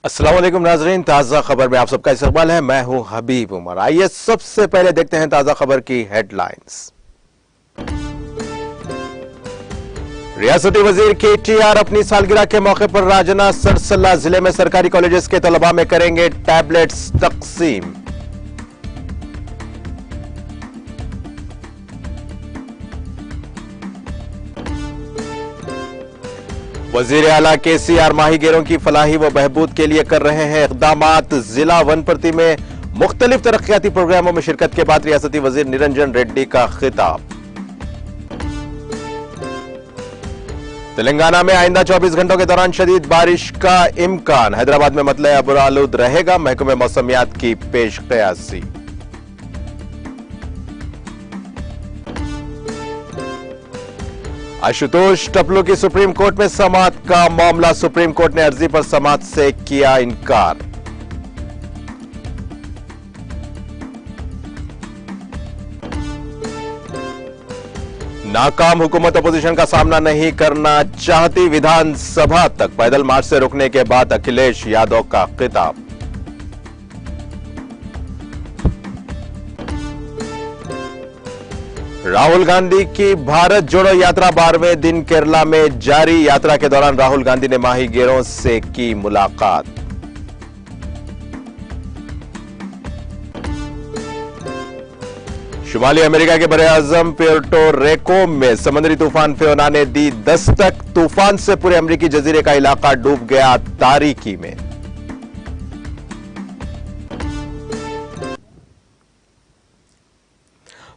अस्सलाम वालेकुम नाजरीन, ताजा खबर में आप सबका इस्तकबाल है। मैं हूं हबीब उमर। आइए सबसे पहले देखते हैं ताजा खबर की हेडलाइंस। रियासती वजीर KTR अपनी सालगिरह के मौके पर राजना सरसल्ला जिले में सरकारी कॉलेजेस के तलबा में करेंगे टैबलेट्स तकसीम। वजीर आला KCR माहीगीरों की फलाही व बहबूद के लिए कर रहे हैं इक़दामात। जिला वनप्रति में मुख्तलिफ तरक्याती प्रोग्रामों में शिरकत के बाद रियासती वजीर निरंजन रेड्डी का खिताब। तेलंगाना में आइंदा 24 घंटों के दौरान शदीद बारिश का इम्कान। हैदराबाद में मतले अबरालूद रहेगा, महकमे मौसमियात की पेश क़यासी। आशुतोष टपलू की सुप्रीम कोर्ट में समाअत का मामला। सुप्रीम कोर्ट ने अर्जी पर समाअत से किया इनकार। नाकाम हुकूमत अपोजिशन का सामना नहीं करना चाहती, विधानसभा तक पैदल मार्च से रुकने के बाद अखिलेश यादव का खिताब। राहुल गांधी की भारत जोड़ो यात्रा 12वें दिन केरला में जारी। यात्रा के दौरान राहुल गांधी ने माहीगीरों से की मुलाकात। शुमाली अमेरिका के बड़े आजम प्यूर्टो रिको में समुद्री तूफान फियोना ने दी दस्तक। तूफान से पूरे अमेरिकी जजीरे का इलाका डूब गया तारीकी में।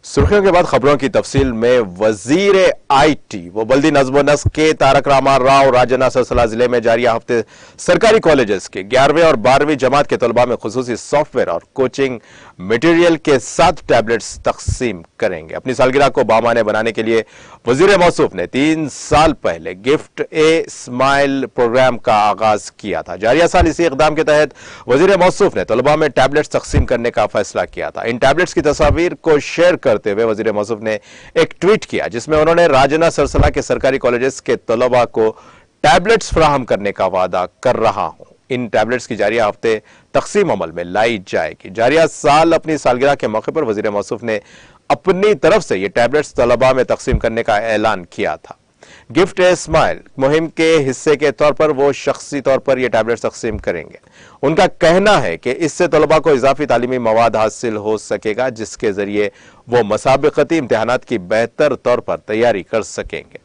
सुर्खियों के बाद खबरों की तफसील में वजीर IT व बल्दी नज़्म व नस्क के तारक रामा राव राजना सरसल्ला जिले में जारी हफ्ते सरकारी कॉलेजेस के 11वीं और 12वीं जमात के तलबा में खुसूसी सॉफ्टवेयर और कोचिंग मटेरियल के साथ टैबलेट्स तकसीम करेंगे। अपनी सालगिरह को बामाने बनाने के लिए वजीर मौसूफ ने 3 साल पहले गिफ्ट ए स्माइल प्रोग्राम का आगाज किया था। जारिया साल इसी इकदाम के तहत वजीर मौसूफ ने तलबा में टैबलेट्स तकसीम करने का फैसला किया था। इन टैबलेट्स की तस्वीर को शेयर करते हुए वजीर मौसूफ ने एक ट्वीट किया जिसमें उन्होंने राजना सरसल्ला के सरकारी कॉलेजेस के तलबा को टैबलेट्स फराहम करने का वादा कर रहा हूं। इन टैबलेट्स की जारिया हफ्ते तकसीम अमल में लाई जाएगी। जारिया साल अपनी सालगिरह के मौके पर वजीर मौसूफ ने अपनी तरफ से ये टैबलेट्स तलबा में तकसीम करने का ऐलान किया था। गिफ्ट ए स्माइल मुहिम के हिस्से के तौर पर वो शख्सी तौर पर यह टैबलेट्स तकसीम करेंगे। उनका कहना है कि इससे तलबा को इजाफी तालीमी मवाद हासिल हो सकेगा जिसके जरिए वो मुसाबिकती इम्तिहानात की बेहतर तौर पर तैयारी कर सकेंगे।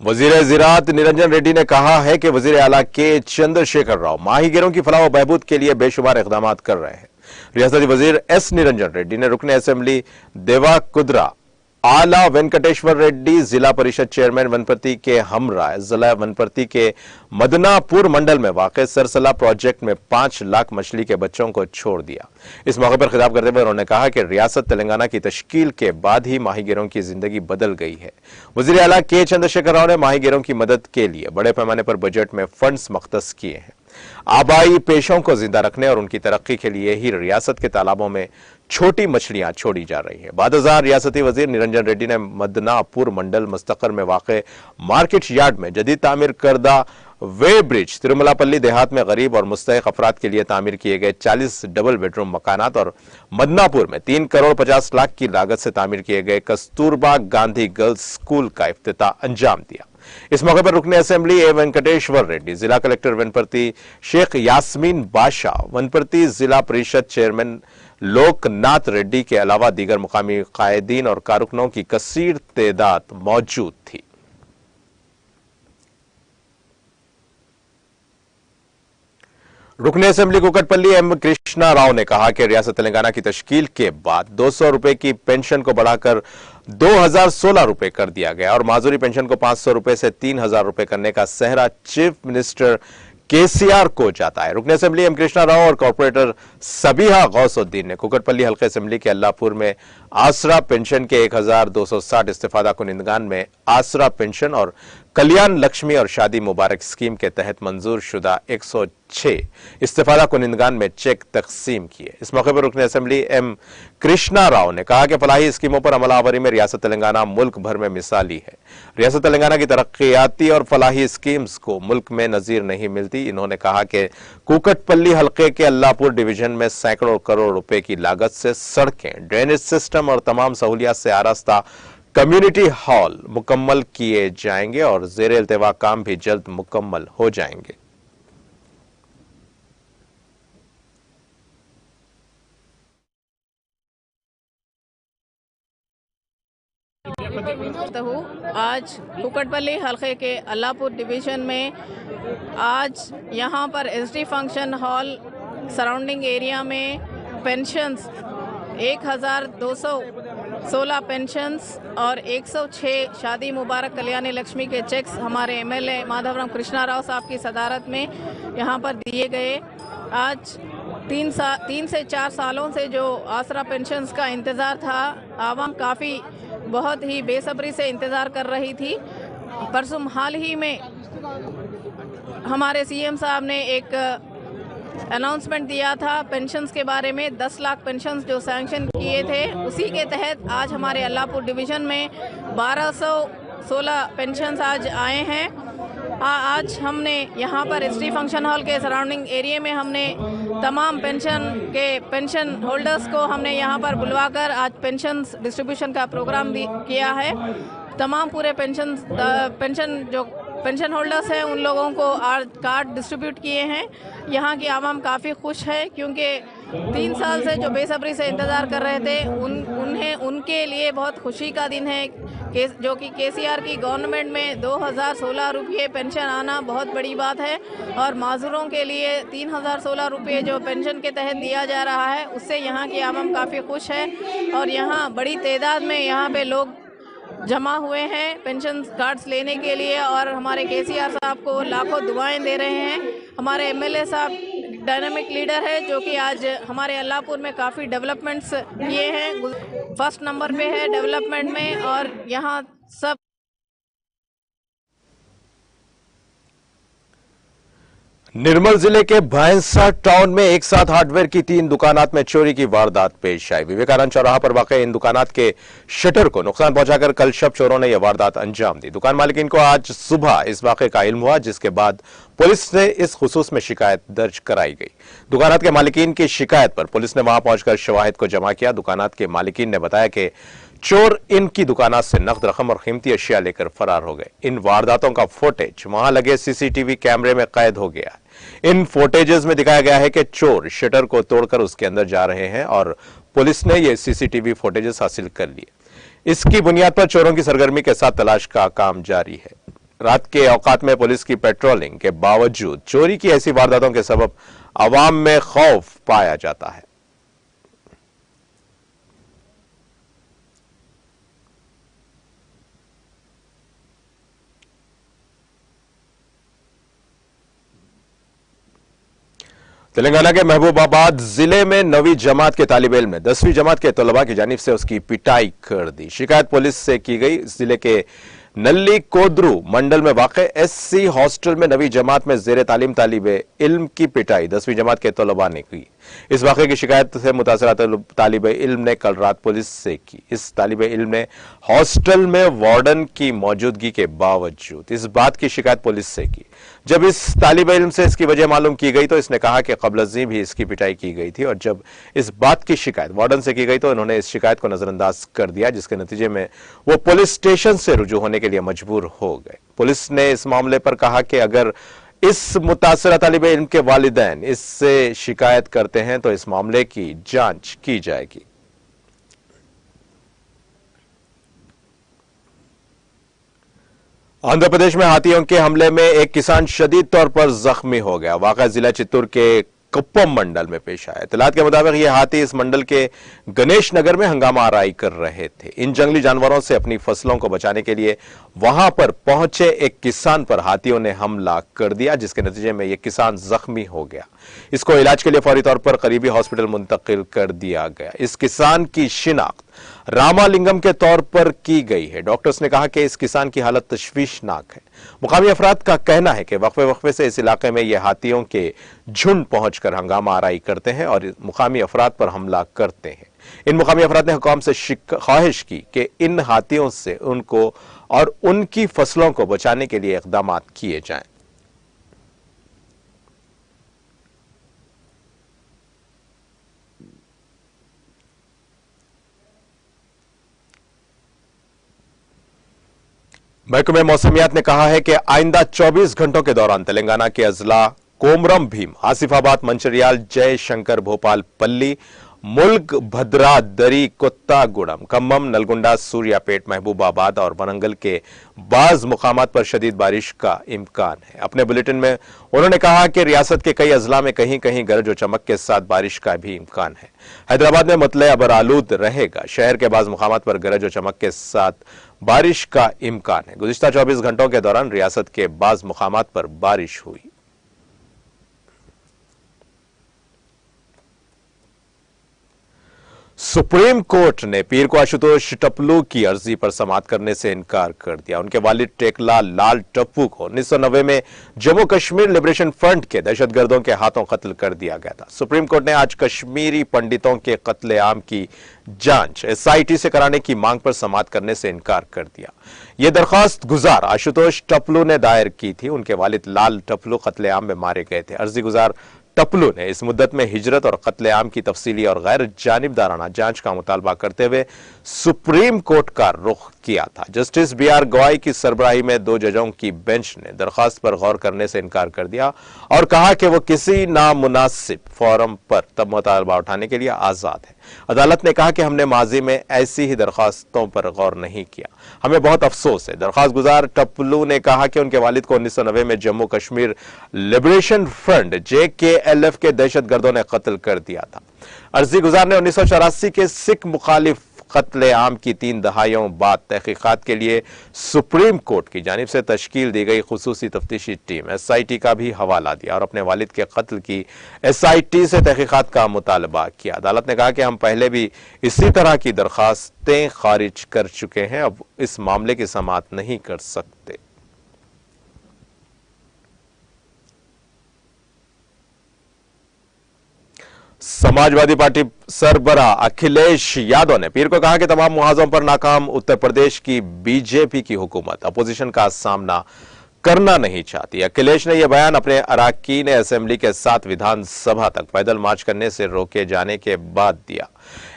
वजीर ज़राअत निरंजन रेड्डी ने कहा है कि वजीर आला के चंद्रशेखर राव माहीगीरों की फलाह व बहबूद के लिए बेशुमार इक़दाम कर रहे हैं। रियासती वजीर S निरंजन रेड्डी ने रुकने असेंबली देवा कुद्रा आला वेंकटेश्वर रेड्डी, जिला परिषद चेयरमैन वनप्रति के हमरा, जिला वनप्रति के मदनापुर मंडल में वाक़े सरसल्ला प्रोजेक्ट में 5 लाख मछली के बच्चों को छोड़ दिया। इस मौके पर खिताब करते हुए उन्होंने कहा कि रियासत तेलंगाना की तश्कील के बाद ही माहीगीरों की जिंदगी बदल गई है। वज़ीर आला के चंद्रशेखर राव ने माहीगीरों की मदद के लिए बड़े पैमाने पर बजट में फंड्स मख्तस किए हैं। आबाई पेशों को जिंदा रखने और उनकी तरक्की के लिए ही रियासत के तालाबों में छोटी मछलियां छोड़ी जा रही है। बादजार रियासती वजीर निरंजन रेड्डी ने मदनापुर मंडल मुस्तकर में वाक़े मार्केट यार्ड में जदीद तामीर करदा वे ब्रिज, तिरुमलापल्ली देहात में गरीब और मुस्तहिक अफराद के लिए तामीर किए गए 40 डबल बेडरूम मकानात और मदनापुर में 3 करोड़ 50 लाख की लागत से तामीर किए गए कस्तूरबा गांधी गर्ल्स स्कूल का इफ्तिताह अंजाम दिया। इस मौके पर रुकने असेंबली ए वेंकटेश्वर रेड्डी, जिला कलेक्टर वनप्रति शेख यास्मीन बादशाह, वनप्रति जिला परिषद चेयरमैन लोकनाथ रेड्डी के अलावा दीगर मुकामी कायदीन और कारकुनों की कसीर तादाद मौजूद थी। रुकने असेंबली कुकटपल्ली M कृष्णा राव ने कहा कि रियासत तेलंगाना की तश्कील के बाद 200 रुपए की पेंशन को बढ़ाकर 2016 रुपए कर दिया गया और माजूरी पेंशन को 500 रुपए से 3000 रुपए करने का सेहरा चीफ मिनिस्टर KCR को जाता है। रुकने असेंबली M कृष्णा राव और कॉर्पोरेटर सबीहा गौसुद्दीन ने कुकटपल्ली हल्के असेंबली के अल्लाहपुर में आसरा पेंशन के 1260 इस्तेफादा कुनिंदगान में आसरा पेंशन और कल्याण लक्ष्मी और शादी मुबारक स्कीम के तहत मंजूर शुदा 106 इस्तेफादा कुनिंदगान में चेक तकसीम किए। इस मौके पर रुकन असेंबली एम कृष्णा राव ने कहा कि फलाही स्कीमों पर अमलावरी में रियासत तेलंगाना मुल्क भर में मिसाली है। रियासत तेलंगाना की तरक्याती और फलाही स्कीम्स को मुल्क में नजीर नहीं मिलती। इन्होंने कहा कि कुकटपल्ली हल्के के अल्लाहपुर डिवीजन में सैकड़ों करोड़ रुपए की लागत से सड़कें, ड्रेनेज सिस्टम और तमाम सहूलियात से आरास्ता कम्युनिटी हॉल मुकम्मल किए जाएंगे और ज़ेरे इल्तिवा काम भी जल्द मुकम्मल हो जाएंगे। आज कुकटपल्ली हल्के के अल्लाहपुर डिवीजन में आज यहाँ पर SD function hall surrounding area में पेंशन्स 1216 पेंशन्स और 106 शादी मुबारक कल्याणी लक्ष्मी के चेक्स हमारे एमएलए माधवराम कृष्णा राव साहब की सदारत में यहाँ पर दिए गए। आज 3 से 4 सालों से जो आसरा पेंशन्स का इंतज़ार था, आवाम काफ़ी बहुत ही बेसब्री से इंतज़ार कर रही थी। परसों हाल ही में हमारे सीएम साहब ने एक अनाउंसमेंट दिया था पेंशन्स के बारे में। 10 लाख पेंशन्स जो सैंक्शन किए थे, उसी के तहत आज हमारे अल्लाहपुर डिवीज़न में 1216 पेंशन्स आज आए हैं। आज हमने यहाँ पर एसडी फंक्शन हॉल के सराउंडिंग एरिया में हमने तमाम पेंशन होल्डर्स को हमने यहाँ पर बुलवाकर आज पेंशन्स डिस्ट्रीब्यूशन का प्रोग्राम किया है। तमाम पूरे पेंशन होल्डर्स हैं, उन लोगों को आज कार्ड डिस्ट्रीब्यूट किए हैं। यहाँ की आवाम काफ़ी खुश है क्योंकि 3 साल से जो बेसब्री से इंतज़ार कर रहे थे उनके लिए बहुत खुशी का दिन है जो कि केसीआर की गवर्नमेंट में 2016 रुपये पेंशन आना बहुत बड़ी बात है और माजूरों के लिए 3016 रुपये जो पेंशन के तहत दिया जा रहा है, उससे यहाँ की आवाम काफ़ी खुश है और यहाँ बड़ी तादाद में यहाँ पे लोग जमा हुए हैं पेंशन कार्ड्स लेने के लिए और हमारे केसीआर साहब को लाखों दुआएं दे रहे हैं। हमारे एमएलए साहब डायनामिक लीडर है जो कि आज हमारे अल्लाहपुर में काफ़ी डेवलपमेंट्स किए हैं, फर्स्ट नंबर पे है डेवलपमेंट में और यहाँ सब। निर्मल जिले के भैंसा टाउन में एक साथ हार्डवेयर की 3 दुकानात में चोरी की वारदात पेश आई। विवेकानंद चौराहा पर वाक़ इन दुकानात के शटर को नुकसान पहुंचाकर कल शब चोरों ने यह वारदात अंजाम दी। दुकान मालिकिन को आज सुबह इस वाक़े का इल्म हुआ, जिसके बाद पुलिस ने इस खुसूस में शिकायत दर्ज कराई गई। दुकानात के मालिकिन की शिकायत पर पुलिस ने वहां पहुंचकर शवाहिद को जमा किया। दुकानात के मालिकिन ने बताया कि चोर इनकी दुकानात से नकद रकम और कीमती अशिया लेकर फरार हो गए। इन वारदातों का फुटेज वहां लगे सीसीटीवी कैमरे में कैद हो गया। इन फुटेजेस में दिखाया गया है कि चोर शटर को तोड़कर उसके अंदर जा रहे हैं और पुलिस ने ये सीसीटीवी फुटेजेस हासिल कर लिए। इसकी बुनियाद पर चोरों की सरगर्मी के साथ तलाश का काम जारी है। रात के औकात में पुलिस की पेट्रोलिंग के बावजूद चोरी की ऐसी वारदातों के सबब अवाम में खौफ पाया जाता है। तेलंगाना के महबूबाबाद जिले में 9वीं जमात के तालिब इल्म ने 10वीं जमात के तलबा की जानिब से उसकी पिटाई कर दी। शिकायत पुलिस से की गई। जिले के नल्ली कोद्रू मंडल में वाक़ एससी हॉस्टल में 9वीं जमात में जेर तालीम तालिब इल्म की पिटाई 10वीं जमात के तलबा ने की। इस वाक़े की शिकायत से मुतासरा तालिब इल्म ने कल रात पुलिस से की। इस तालिब इल्म ने हॉस्टल में वार्डन की मौजूदगी के बावजूद इस बात की शिकायत पुलिस से की। जब इस तालिब इल्म से इसकी वजह मालूम की गई तो इसने कहा कि क़ब्ल-अज़ीं भी इसकी पिटाई की गई थी और जब इस बात की शिकायत वार्डन से की गई तो इन्होंने इस शिकायत को नजरअंदाज कर दिया, जिसके नतीजे में वो पुलिस स्टेशन से रुजू होने के लिए मजबूर हो गए। पुलिस ने इस मामले पर कहा कि अगर इस मुतासरा तालिब इल्म के वालिदैन इससे शिकायत करते हैं तो इस मामले की जांच की जाएगी। आंध्र प्रदेश में हाथियों के हमले में एक किसान शदीद तौर पर जख्मी हो गया। वाक़ा जिला चित्तूर के कुप्पम मंडल में पेश आया। इत्तलात के मुताबिक ये हाथी इस मंडल के गणेश नगर में हंगामा आराई कर रहे थे। इन जंगली जानवरों से अपनी फसलों को बचाने के लिए वहां पर पहुंचे एक किसान पर हाथियों ने हमला कर दिया, जिसके नतीजे में यह किसान जख्मी हो गया। इसको इलाज के लिए फौरी तौर पर करीबी हॉस्पिटल मुंतकिल कर दिया गया। इस किसान की शिनाख्त रामालिंगम के तौर पर की गई है। डॉक्टर्स ने कहा कि इस किसान की हालत तशवीशनाक है। मुकामी अफराद का कहना है कि वक्फे वक्फे से इस इलाके में ये हाथियों के झुंड पहुंचकर हंगामा आराई करते हैं और मुकामी अफराद पर हमला करते हैं। इन मुकामी अफराद ने हुकाम से ख्वाहिश की कि इन हाथियों से उनको और उनकी फसलों को बचाने के लिए इकदाम किए जाएं। महकमे मौसमियात ने कहा है कि आइंदा 24 घंटों के दौरान तेलंगाना के अजला कोमरम भीम, आसिफाबाद, मंचिर्याल, जयशंकर, भोपाल, पल्ली, मुल्क, भद्रा, दरी, कोत्तागुड़म, खम्मम, नलगुंडा, सूर्यापेट, महबूबाबाद और वरंगल के बाज मुकामात पर शदीद बारिश का इम्कान है। अपने बुलेटिन में उन्होंने कहा कि रियासत के कई अजला में कहीं कहीं गरज और चमक के साथ बारिश का भी इम्कान है। हैदराबाद में मतले अबर आलूद रहेगा। शहर के बाज मुकामात पर गरज और चमक के साथ बारिश का इम्कान है। गुज़िश्ता 24 घंटों के दौरान रियासत के बाज मुकामात पर बारिश हुई। सुप्रीम कोर्ट ने पीर को आशुतोष टप्पू की अर्जी पर समाअत करने से इनकार कर दिया। उनके वालिद टेकलाल लाल टप्पू को 1990 में जम्मू कश्मीर लिबरेशन फ्रंट के दहशतगर्दों के हाथों कत्ल कर दिया गया था। सुप्रीम कोर्ट ने आज कश्मीरी पंडितों के कत्लेआम की जांच SIT से कराने की मांग पर समाअत करने से इनकार कर दिया। यह दरखास्त गुजार आशुतोष टप्पू ने दायर की थी। उनके वालिद लाल टप्पू कत्लेआम में मारे गए थे। अर्जी गुजार टप्पू ने इस मुद्दत में हिजरत और कत्लेआम की तफसीली और गैर जानिबदाराना जांच का मुतालबा करते हुए सुप्रीम कोर्ट का रुख किया था। जस्टिस BR गवाई की सरबराही में 2 जजों की बेंच ने दरखास्त पर गौर करने से इनकार कर दिया और कहा कि वो किसी नामुनासिब फोरम पर तब मुतालबा उठाने के लिए आजाद है। अदालत ने कहा कि हमने माजी में ऐसी ही दरखास्तों पर गौर नहीं किया, हमें बहुत अफसोस है। दरखास्त गुजार टप्पू ने कहा कि उनके वालिद को 1990 में Jammu Kashmir liberation front JKLF के दहशतगर्दों ने कत्ल कर दिया था। अर्जी गुजार ने 1984 के सिख मुखालिफ कत्लेआम की 3 दहाइयों बाद तहकीकात के लिए सुप्रीम कोर्ट की जानिब से तश्कील दी गई खुसूसी तफ्तीशी टीम SIT का भी हवाला दिया और अपने वालिद के कत्ल की SIT से तहकीकात का मुतालबा किया। अदालत ने कहा कि हम पहले भी इसी तरह की दरखास्तें खारिज कर चुके हैं, अब इस मामले की समाअत नहीं कर सकते। समाजवादी पार्टी सरबराह अखिलेश यादव ने पीर को कहा कि तमाम मुहाजों पर नाकाम उत्तर प्रदेश की BJP की हुकूमत अपोजिशन का सामना करना नहीं चाहती। अखिलेश ने यह बयान अपने अराकीन असेंबली के साथ विधानसभा तक पैदल मार्च करने से रोके जाने के बाद दिया।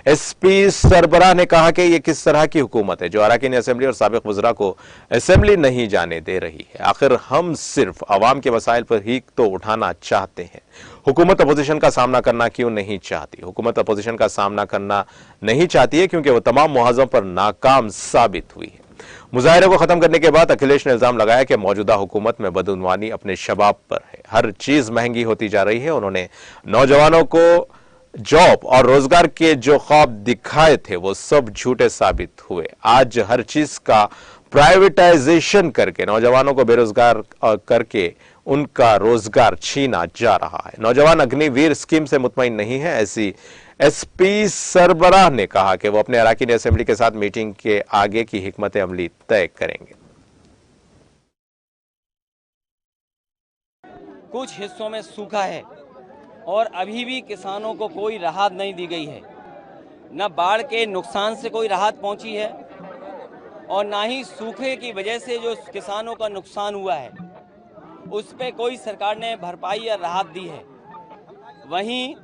SP सरबराह ने कहा कि यह किस तरह की हुकूमत है जो अराकीन असेंबली और साबिक वज़रा को असेंबली नहीं जाने दे रही है। आखिर हम सिर्फ अवाम के मसाइल पर ही तो उठाना चाहते हैं, हुकूमत अपोजिशन का सामना करना क्यों नहीं चाहती? हुकूमत अपोजिशन का सामना करना नहीं चाहती है क्योंकि वह तमाम मुहाजों पर नाकाम साबित हुई है। मुजाहरे को खत्म करने के बाद अखिलेश ने इल्जाम लगाया कि मौजूदा हुकूमत में बदउनवानी अपने शबाब पर है, हर चीज महंगी होती जा रही है। उन्होंने नौजवानों को जॉब और रोजगार के जो ख्वाब दिखाए थे वो सब झूठे साबित हुए। आज हर चीज का प्राइवेटाइजेशन करके नौजवानों को बेरोजगार करके उनका रोजगार छीना जा रहा है। नौजवान अग्निवीर स्कीम से मुतमईन नहीं है। ऐसी SP सरबराह ने कहा कि वो अपने अराकीन असेंबली के साथ मीटिंग के आगे की हिकमत अमली तय करेंगे। कुछ हिस्सों में सूखा है और अभी भी किसानों को कोई राहत नहीं दी गई है। न बाढ़ के नुकसान से कोई राहत पहुंची है और ना ही सूखे की वजह से जो किसानों का नुकसान हुआ है उस पे कोई सरकार ने भरपाई या राहत दी है। वहीं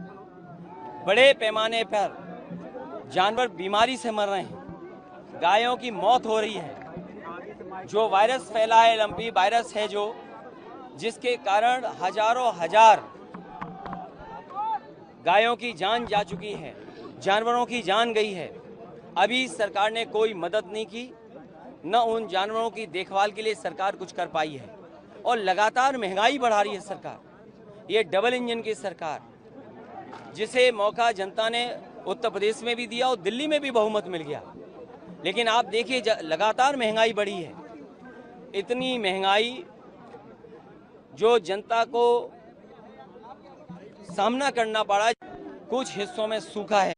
बड़े पैमाने पर जानवर बीमारी से मर रहे हैं, गायों की मौत हो रही है। जो वायरस फैला है, लंपी वायरस है जो, जिसके कारण हजारों हजार गायों की जान जा चुकी है, जानवरों की जान गई है। अभी सरकार ने कोई मदद नहीं की, न उन जानवरों की देखभाल के लिए सरकार कुछ कर पाई है और लगातार महंगाई बढ़ा रही है सरकार। ये डबल इंजन की सरकार, जिसे मौका जनता ने उत्तर प्रदेश में भी दिया और दिल्ली में भी बहुमत मिल गया, लेकिन आप देखिए लगातार महंगाई बढ़ी है। इतनी महंगाई जो जनता को सामना करना पड़ा। कुछ हिस्सों में सूखा है।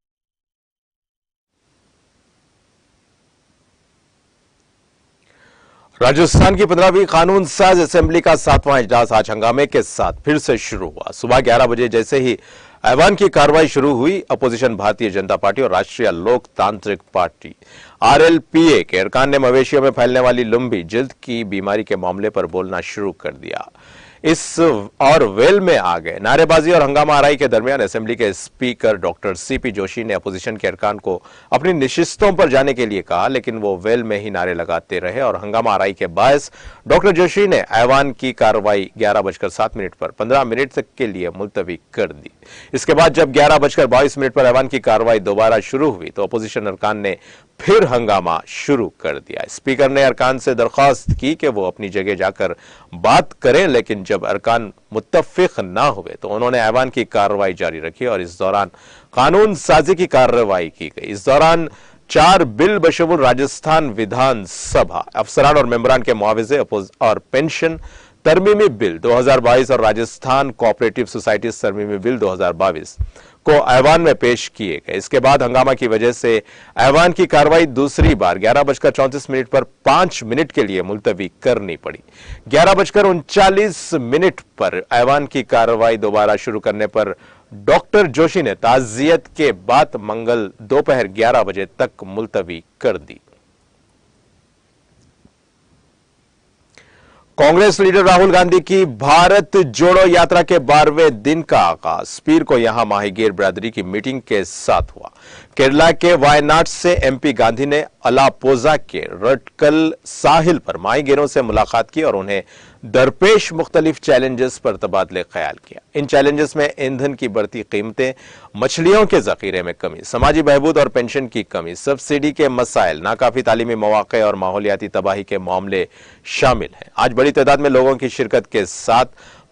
राजस्थान की 15वीं कानून साज असेंबली का 7वां इजलास आज हंगामे के साथ फिर से शुरू हुआ। सुबह 11 बजे जैसे ही ऐवान की कार्रवाई शुरू हुई, अपोजिशन भारतीय जनता पार्टी और राष्ट्रीय लोकतांत्रिक पार्टी आरएलपीए के अरकान ने मवेशियों में फैलने वाली लंबी जिल्द की बीमारी के मामले पर बोलना शुरू कर दिया। इस और वेल में आ गए। नारेबाजी और हंगामा आराई के दरमियान असेंबली के स्पीकर डॉक्टर सीपी जोशी ने अपोजिशन के अरकान को अपनी निशिस्तों पर जाने के लिए कहा, लेकिन वो वेल में ही नारे लगाते रहे और हंगामा आराई के बायस डॉक्टर जोशी ने ऐवान की कार्रवाई 11:07 पर 15 मिनट तक के लिए मुलतवी कर दी। इसके बाद जब 11:22 पर ऐवान की कार्रवाई दोबारा शुरू हुई तो अपोजिशन अरकान ने फिर हंगामा शुरू कर दिया। स्पीकर ने अरकान से दरख्वास्त की कि वो अपनी जगह जाकर बात करें, लेकिन जब अरकान मुत्तफिक ना हुए तो उन्होंने ऐवान की कार्रवाई जारी रखी और इस दौरान कानून साजी की कार्रवाई की गई। इस दौरान 4 बिल बशमूल राजस्थान विधानसभा अफसरान और मेंबरान के मुआवजे और पेंशन तरमीमी बिल 2022 और राजस्थान कोऑपरेटिव सोसाइटीज तरमीमी बिल 2022 को ऐवान में पेश किए गए। इसके बाद हंगामा की वजह से ऐवान की कार्रवाई दूसरी बार 11:34 पर 5 मिनट के लिए मुलतवी करनी पड़ी। 11:39 पर ऐवान की कार्रवाई दोबारा शुरू करने पर डॉक्टर जोशी ने ताजियत के बाद मंगल दोपहर 11 बजे तक मुलतवी कर दी। कांग्रेस लीडर राहुल गांधी की भारत जोड़ो यात्रा के 12वें दिन का आगाज पीर को यहां माहीगीर बिरादरी की मीटिंग के साथ हुआ। केरला के वायनाड से एमपी गांधी ने अलापोजा के रटकल साहिल पर माहीगीरों से मुलाकात की और उन्हें दरपेश मुख्तलिफ चैलेंजेस पर तबादले ख्याल किया। इन चैलेंजेस में ईंधन की बढ़ती कीमतें, मछलियों के जखीरे में कमी, समाजी बहबूद और पेंशन की कमी, सब्सिडी के मसाइल, नाकाफी तालीमी मौके और माहौलियाती तबाही के मामले शामिल हैं। आज बड़ी तादाद में लोगों की शिरकत के साथ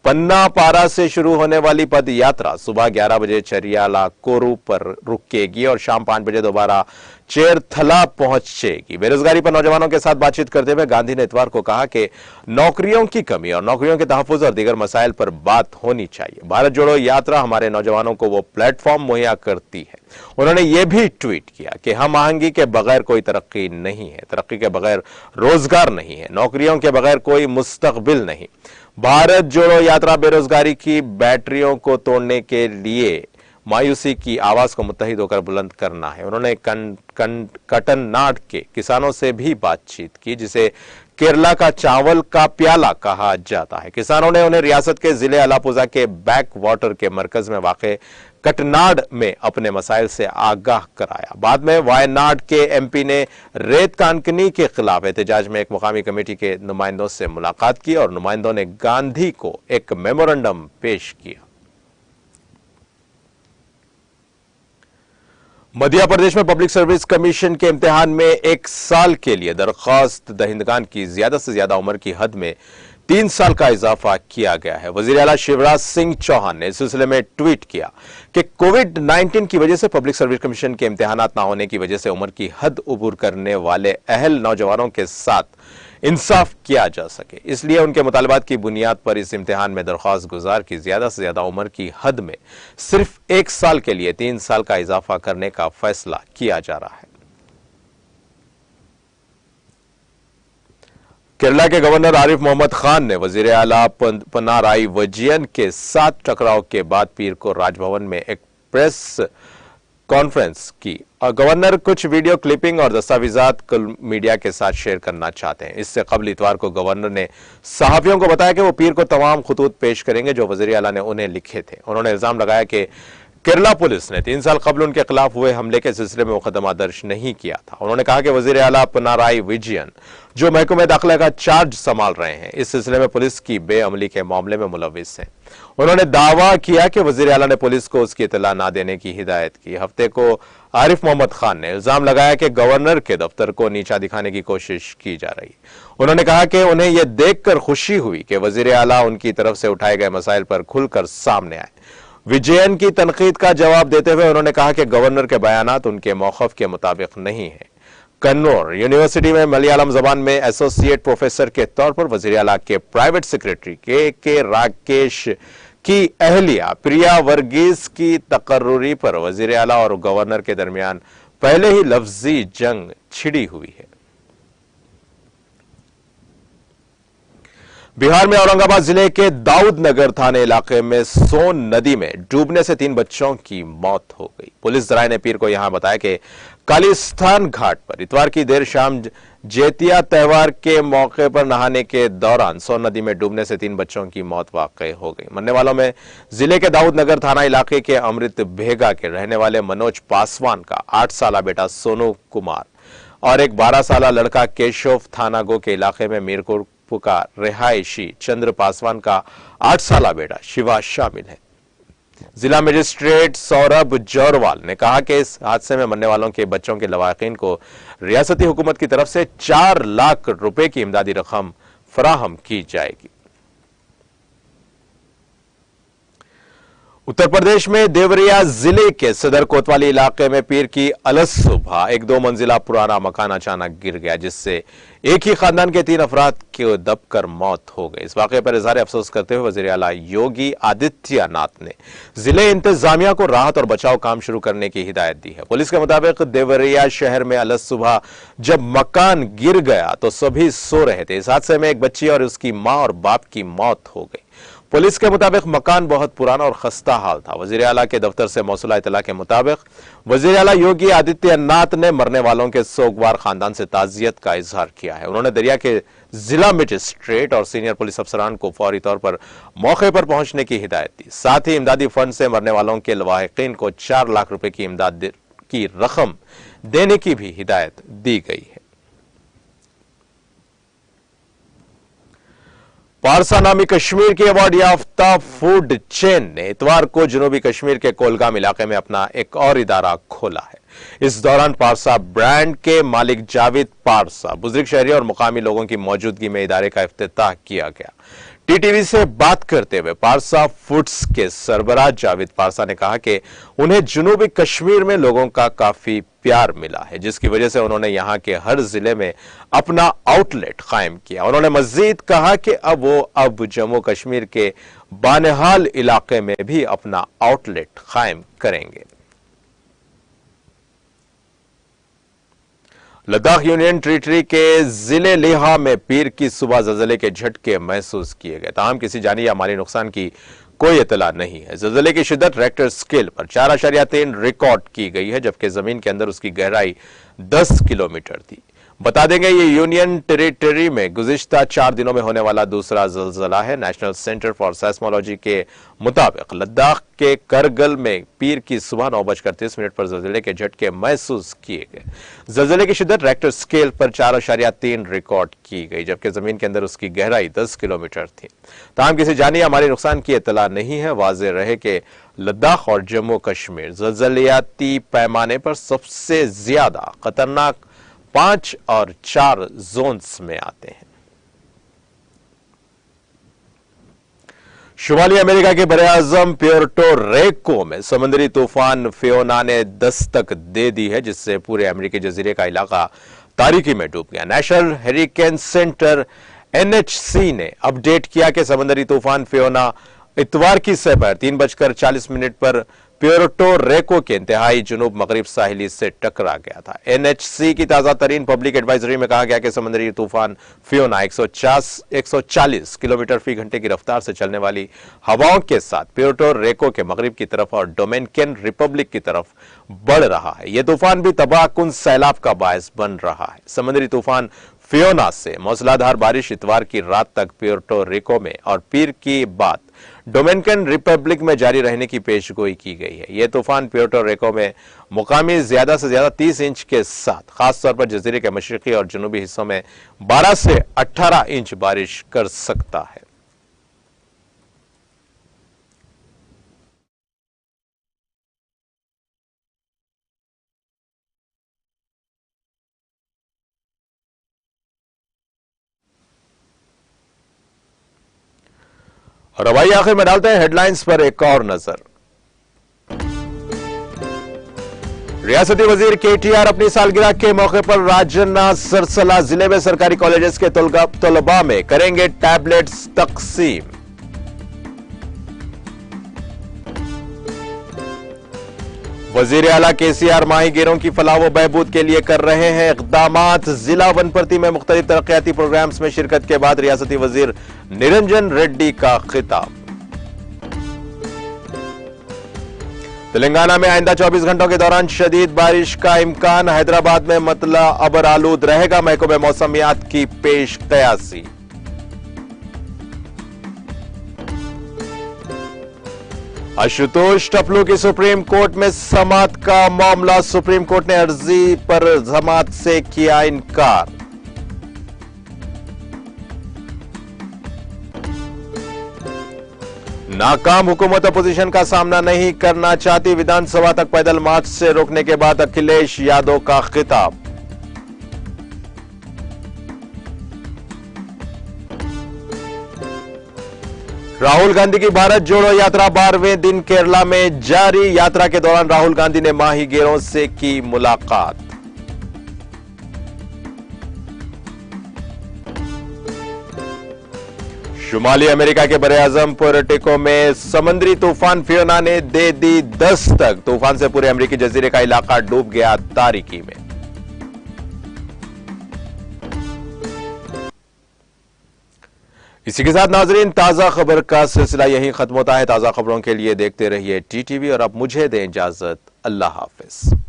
पन्ना पारा से शुरू होने वाली पद यात्रा सुबह 11 बजे चरियाला कोरू पर रुकेगी और शाम 5 बजे दोबारा चेरथला पहुंचेगी। बेरोजगारी पर नौजवानों के साथ बातचीत करते हुए गांधी ने इतवार को कहा कि नौकरियों की कमी और नौकरियों के तहफ्फुज और दीगर मसाइल पर बात होनी चाहिए। भारत जोड़ो यात्रा हमारे नौजवानों को वो प्लेटफॉर्म मुहैया करती है। उन्होंने ये भी ट्वीट किया कि हम आहंगी के बगैर कोई तरक्की नहीं है, तरक्की के बगैर रोजगार नहीं है, नौकरियों के बगैर कोई मुस्तकबिल नहीं। भारत जोड़ो यात्रा बेरोजगारी की बैटरियों को तोड़ने के लिए मायूसी की आवाज को मुत्तहिद होकर बुलंद करना है। उन्होंने कटननाड के किसानों से भी बातचीत की, जिसे केरला का चावल का प्याला कहा जाता है। किसानों ने उन्हें रियासत के जिले अलापुजा के बैक वाटर के मरकज में वाक़े कटनाड में अपने मसाइल से आगाह कराया। बाद में वायनाड के एमपी ने रेत कानकनी के खिलाफ एहतजाज में एक मुकामी कमेटी के नुमाइंदों से मुलाकात की और नुमाइंदों ने गांधी को एक मेमोरेंडम पेश किया। मध्य प्रदेश में पब्लिक सर्विस कमीशन के इम्तिहान में 1 साल के लिए दरखास्त दहिंदगान की ज्यादा से ज्यादा उम्र की हद में 3 साल का इजाफा किया गया है। वजीर आला शिवराज सिंह चौहान ने इस सिलसिले में ट्वीट किया कि कोविड-19 की वजह से पब्लिक सर्विस कमीशन के इम्तिहानात ना होने की वजह से उम्र की हद उबूर करने वाले अहल नौजवानों के साथ इंसाफ किया जा सके, इसलिए उनके मुतालबात की बुनियाद पर इस इम्तिहान में दरख्वास्त गुजार की ज्यादा से ज्यादा उम्र की हद में सिर्फ 1 साल के लिए 3 साल का इजाफा करने का फैसला किया जा रहा है। केरला के गवर्नर आरिफ मोहम्मद खान ने वजीर आला पिनाराई विजयन के साथ टकराव के बाद पीर को राजभवन में एक प्रेस कॉन्फ्रेंस की। गवर्नर कुछ वीडियो क्लिपिंग और दस्तावेजात कल मीडिया के साथ शेयर करना चाहते हैं। इससे कबल इतवार को गवर्नर ने सहाफियों को बताया कि वो पीर को तमाम खुतूत पेश करेंगे जो वजीर आला ने उन्हें लिखे थे। उन्होंने इल्जाम लगाया कि केरला पुलिस ने 3 साल कबल उनके खिलाफ हुए हमले के सिलसिले में मुकदमा दर्ज नहीं किया था। उन्होंने कहा कि वजीर आला पिनाराई विजयन जो महकमे दाखिला का चार्ज संभाल रहे हैं, इस सिलसिले में पुलिस की बेअमली के मामले में मुलविस हैं। उन्होंने दावा किया कि वजीर आला ने पुलिस को उसकी इतला ना देने की हिदायत की। हफ्ते को आरिफ मोहम्मद खान ने इल्जाम लगाया कि गवर्नर के दफ्तर को नीचा दिखाने की कोशिश की जा रही। उन्होंने कहा कि उन्हें यह देखकर खुशी हुई कि वजीर आला उनकी तरफ से उठाए गए मसाइल पर खुलकर सामने आए। विजयन की तनकीद का जवाब देते हुए उन्होंने कहा कि गवर्नर के बयानात उनके मौक़िफ़ के मुताबिक नहीं है। कन्नौर यूनिवर्सिटी में मलयालम जबान में एसोसिएट प्रोफेसर के तौर पर वजीर आला के प्राइवेट सेक्रेटरी के राकेश की अहलिया प्रिया वर्गीस की तकर्रुरी पर वजीर आला और गवर्नर के दरमियान पहले ही लफ्जी जंग छिड़ी हुई है। बिहार में औरंगाबाद जिले के दाऊदनगर थाने इलाके में सोन नदी में डूबने से 3 बच्चों की मौत हो गई। पुलिस जराये पीर को यहां बताया कि कालीस्थान घाट पर इतवार की देर शाम जेतिया त्योहार के मौके पर नहाने के दौरान सोन नदी में डूबने से 3 बच्चों की मौत वाकई हो गई। मरने वालों में जिले के दाऊदनगर थाना इलाके के अमृत भेगा के रहने वाले मनोज पासवान का 8 साला बेटा सोनू कुमार और एक 12 साला लड़का केशव थानागो के इलाके में मीरपुर का रिहायशी चंद्र पासवान का 8 साला बेटा शिवा शामिल है। जिला मजिस्ट्रेट सौरभ जोरवाल ने कहा कि इस हादसे में मरने वालों के बच्चों के लवाकिन को रियासती हुकूमत की तरफ से 4 लाख रुपए की इमदादी रकम फराहम की जाएगी। उत्तर प्रदेश में देवरिया जिले के सदर कोतवाली इलाके में पीर की अलस सुबह एक 2 मंजिला पुराना मकान अचानक गिर गया, जिससे एक ही खानदान के 3 अफराद की दबकर मौत हो गई। इस वाकये पर इजहार अफसोस करते हुए वजीर आला योगी आदित्यनाथ ने जिले इंतजामिया को राहत और बचाव काम शुरू करने की हिदायत दी है। पुलिस के मुताबिक देवरिया शहर में अलस सुबह जब मकान गिर गया तो सभी सो रहे थे। इस हादसे में एक बच्ची और उसकी मां और बाप की मौत हो गई। पुलिस के मुताबिक मकान बहुत पुराना और खस्ता हाल था। वजीर आला के दफ्तर से मौसूला इतला के मुताबिक वजीर आला योगी आदित्यनाथ ने मरने वालों के सोगवार खानदान से ताजियत का इजहार किया है। उन्होंने दरिया के जिला मजिस्ट्रेट और सीनियर पुलिस अफसरान को फौरी तौर पर मौके पर पहुंचने की हिदायत दी। साथ ही इमदादी फंड से मरने वालों के लवाहिकीन को 4 लाख रुपए की इमदाद की रकम देने की भी हिदायत दी गई है। पारसा नामी कश्मीर की अवार्ड याफ्ता फूड चेन ने इतवार को जनूबी कश्मीर के कोलगाम इलाके में अपना एक और इदारा खोला है। इस दौरान पारसा ब्रांड के मालिक जावेद पारसा, बुजुर्ग शहरी और मुकामी लोगों की मौजूदगी में इदारे का इफ्तिताह किया गया। टीटीवी से बात करते हुए पारसा फूड्स के सरबराह जावेद पारसा ने कहा कि उन्हें जनूबी कश्मीर में लोगों का काफी प्यार मिला है, जिसकी वजह से उन्होंने यहां के हर जिले में अपना आउटलेट कायम किया। उन्होंने मजीद कहा कि अब जम्मू कश्मीर के बानेहाल इलाके में भी अपना आउटलेट कायम करेंगे। लद्दाख यूनियन टेरिटरी के जिले लेहा में पीर की सुबह ज़लज़ले के झटके महसूस किए गए। ताहम किसी जानी या माली नुकसान की कोई इतला नहीं है। ज़लज़ले की शिद्दत रेक्टर स्केल पर 4.3 रिकॉर्ड की गई है, जबकि जमीन के अंदर उसकी गहराई 10 किलोमीटर थी। बता देंगे ये यूनियन टेरिटरी में गुज़िश्ता 4 दिनों में होने वाला दूसरा ज़लज़ला है। नेशनल सेंटर फॉर सेस्मोलॉजी के मुताबिक लद्दाख के करगिल में पीर की सुबह 9:30 पर ज़लज़ले के झटके महसूस किए गए। ज़लज़ले की शिद्दत रेक्टर स्केल पर 4.3 रिकॉर्ड की गई, जबकि जमीन के अंदर उसकी गहराई 10 किलोमीटर थी। ताहम किसी जानी या माली नुकसान की इतला नहीं है। वाज़ेह रहे कि लद्दाख और जम्मू कश्मीर ज़लज़लियाती पैमाने पर सबसे ज्यादा खतरनाक 5 और 4 जोन्स में आते हैं। शुमाली अमेरिका के बरे-आज़म प्यूर्टो रिको में समुद्री तूफान फियोना ने दस्तक दे दी है, जिससे पूरे अमेरिकी जजीरे का इलाका तारीकी में डूब गया। नेशनल हरिकेन सेंटर NHC ने अपडेट किया कि समुद्री तूफान फियोना इतवार की सुबह 3:40 पर प्यूर्टो रिको के इंतहाई जुनूब मगरिब साहिली से टकरा गया था। NHC की ताजा तरीन पब्लिक एडवाइजरी में कहा गया कि समुद्री तूफान फियोना 140 किलोमीटर फी घंटे की रफ्तार से चलने वाली हवाओं के साथ प्यूर्टो रिको के मगरिब की तरफ और डोमिनिकन रिपब्लिक की तरफ बढ़ रहा है। यह तूफान भी तबाहकुन सैलाब का बायस बन रहा है। समुद्री तूफान फियोना से मूसलाधार बारिश इतवार की रात तक प्यूर्टो रिको में और पीर की बाद डोमिनिकन रिपब्लिक में जारी रहने की पेशगोई की गई है। यह तूफान प्यूर्टो रिको में मुकामी ज्यादा से ज्यादा 30 इंच के साथ खासतौर पर जजीरे के मशरकी और जनूबी हिस्सों में 12 से 18 इंच बारिश कर सकता है। और अब आइए आखिर में डालते हैं हेडलाइंस पर एक और नजर। रियासती वजीर KTR अपनी सालगिरह के मौके पर राजन्ना सरसला जिले में सरकारी कॉलेजेस के तलबा में करेंगे टैबलेट्स तकसीम। वजीर आला केसीआर माहीगीरों की फलाह व बहबूद के लिए कर रहे हैं इक़दामात। जिला वनपर्ती में मुख्तलिफ तरक्याती प्रोग्राम्स में शिरकत के बाद रियासती वजीर निरंजन रेड्डी का खिताब। तेलंगाना में आइंदा 24 घंटों के दौरान शदीद बारिश का इम्कान। हैदराबाद में मतला अबर आलूद रहेगा। महकमे मौसमियात की पेश कयासी। आशुतोष टपलू की सुप्रीम कोर्ट में समाअत का मामला। सुप्रीम कोर्ट ने अर्जी पर समाअत से किया इनकार। नाकाम हुकूमत अपोजिशन का सामना नहीं करना चाहती। विधानसभा तक पैदल मार्च से रोकने के बाद अखिलेश यादव का खिताब। राहुल गांधी की भारत जोड़ो यात्रा 12वें दिन केरला में जारी। यात्रा के दौरान राहुल गांधी ने माहीगीरों से की मुलाकात। शुमाली अमेरिका के बरे-आजम पोर्टोरिको में समुद्री तूफान फियोना ने दे दी दस्तक। तूफान से पूरे अमेरिकी जजीरे का इलाका डूब गया तारीकी में। इसी के साथ नाजरीन ताजा खबर का सिलसिला यहीं खत्म होता है। ताजा खबरों के लिए देखते रहिए टीटीवी और अब मुझे दें इजाजत। अल्लाह हाफिज।